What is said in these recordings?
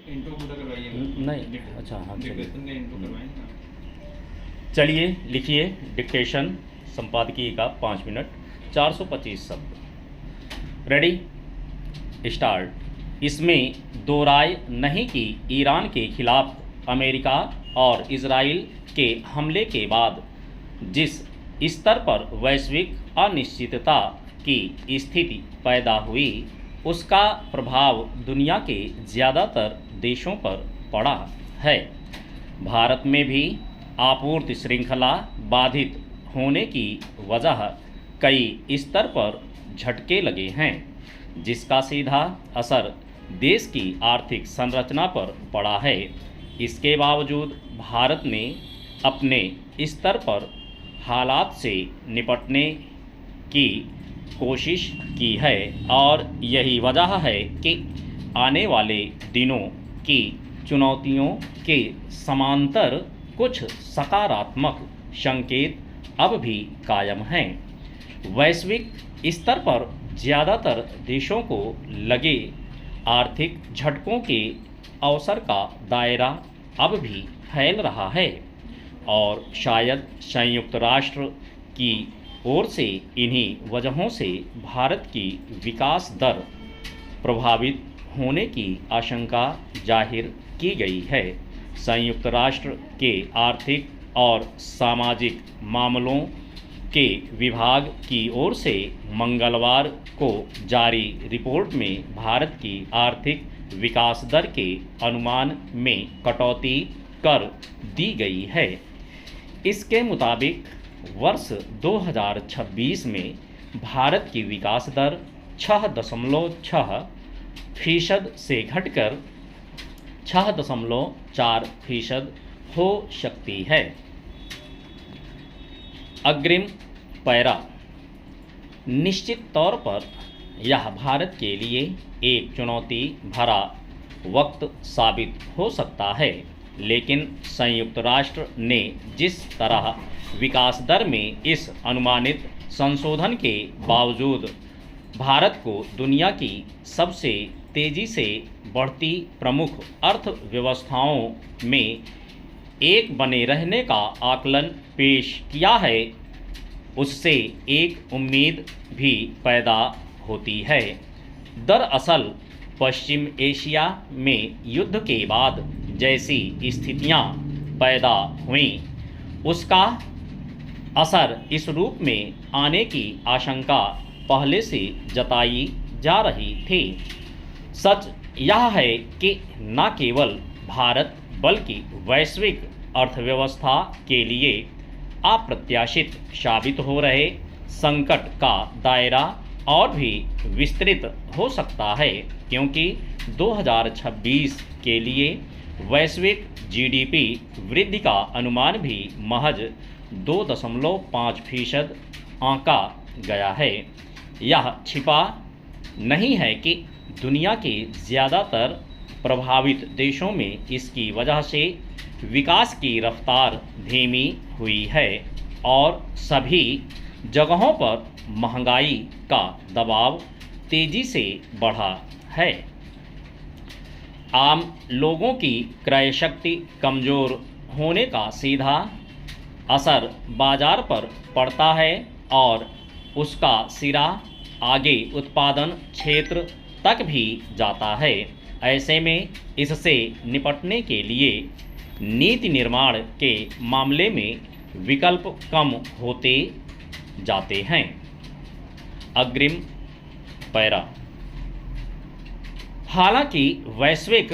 Intro पूरा करवाइए। नहीं, अच्छा हाँ चलिए। डिक्टेशन का इंट्रो करवाएंगे ना। चलिए लिखिए डिक्टेशन संपादकीय का 5 मिनट 425 शब्द। Ready start. इसमें दो राय नहीं कि ईरान के खिलाफ अमेरिका और इजराइल के हमले के बाद जिस स्तर पर वैश्विक अनिश्चितता की स्थिति पैदा हुई उसका प्रभाव दुनिया के ज़्यादातर देशों पर पड़ा है। भारत में भी आपूर्ति श्रृंखला बाधित होने की वजह कई स्तर पर झटके लगे हैं, जिसका सीधा असर देश की आर्थिक संरचना पर पड़ा है। इसके बावजूद भारत ने अपने स्तर पर हालात से निपटने की कोशिश की है और यही वजह है कि आने वाले दिनों की चुनौतियों के समांतर कुछ सकारात्मक संकेत अब भी कायम हैं। वैश्विक स्तर पर ज़्यादातर देशों को लगे आर्थिक झटकों के अवसर का दायरा अब भी फैल रहा है और शायद संयुक्त राष्ट्र की ओर से इन्हीं वजहों से भारत की विकास दर प्रभावित होने की आशंका जाहिर की गई है। संयुक्त राष्ट्र के आर्थिक और सामाजिक मामलों के विभाग की ओर से मंगलवार को जारी रिपोर्ट में भारत की आर्थिक विकास दर के अनुमान में कटौती कर दी गई है। इसके मुताबिक वर्ष 2026 में भारत की विकास दर 6.6% से घटकर 6.4% हो सकती है। अग्रिम पैरा। निश्चित तौर पर यह भारत के लिए एक चुनौती भरा वक्त साबित हो सकता है, लेकिन संयुक्त राष्ट्र ने जिस तरह विकास दर में इस अनुमानित संशोधन के बावजूद भारत को दुनिया की सबसे तेज़ी से बढ़ती प्रमुख अर्थव्यवस्थाओं में एक बने रहने का आकलन पेश किया है, उससे एक उम्मीद भी पैदा होती है। दरअसल पश्चिम एशिया में युद्ध के बाद जैसी स्थितियां पैदा हुईं, उसका असर इस रूप में आने की आशंका पहले से जताई जा रही थी। सच यह है कि न केवल भारत बल्कि वैश्विक अर्थव्यवस्था के लिए अप्रत्याशित साबित हो रहे संकट का दायरा और भी विस्तृत हो सकता है, क्योंकि 2026 के लिए वैश्विक जीडीपी वृद्धि का अनुमान भी महज 2.5% आंका गया है। यह छिपा नहीं है कि दुनिया के ज़्यादातर प्रभावित देशों में इसकी वजह से विकास की रफ्तार धीमी हुई है और सभी जगहों पर महंगाई का दबाव तेज़ी से बढ़ा है। आम लोगों की क्रय शक्ति कमज़ोर होने का सीधा असर बाजार पर पड़ता है और उसका सिरा आगे उत्पादन क्षेत्र तक भी जाता है। ऐसे में इससे निपटने के लिए नीति निर्माण के मामले में विकल्प कम होते जाते हैं। अग्रिम पैरा। हालांकि वैश्विक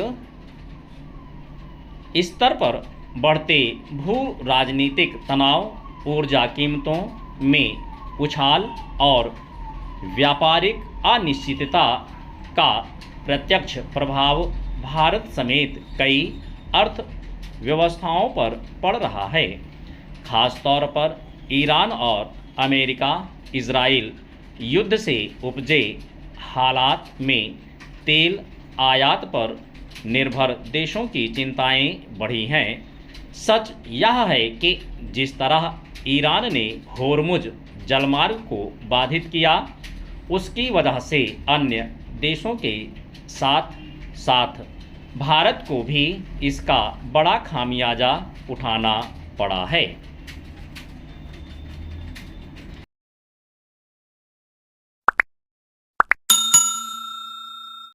स्तर पर बढ़ते भू राजनीतिक तनाव, ऊर्जा कीमतों में उछाल और व्यापारिक अनिश्चितता का प्रत्यक्ष प्रभाव भारत समेत कई अर्थव्यवस्थाओं पर पड़ रहा है। खासतौर पर ईरान और अमेरिका इजराइल युद्ध से उपजे हालात में तेल आयात पर निर्भर देशों की चिंताएं बढ़ी हैं। सच यह है कि जिस तरह ईरान ने होर्मुज जलमार्ग को बाधित किया, उसकी वजह से अन्य देशों के साथ साथ भारत को भी इसका बड़ा खामियाजा उठाना पड़ा है।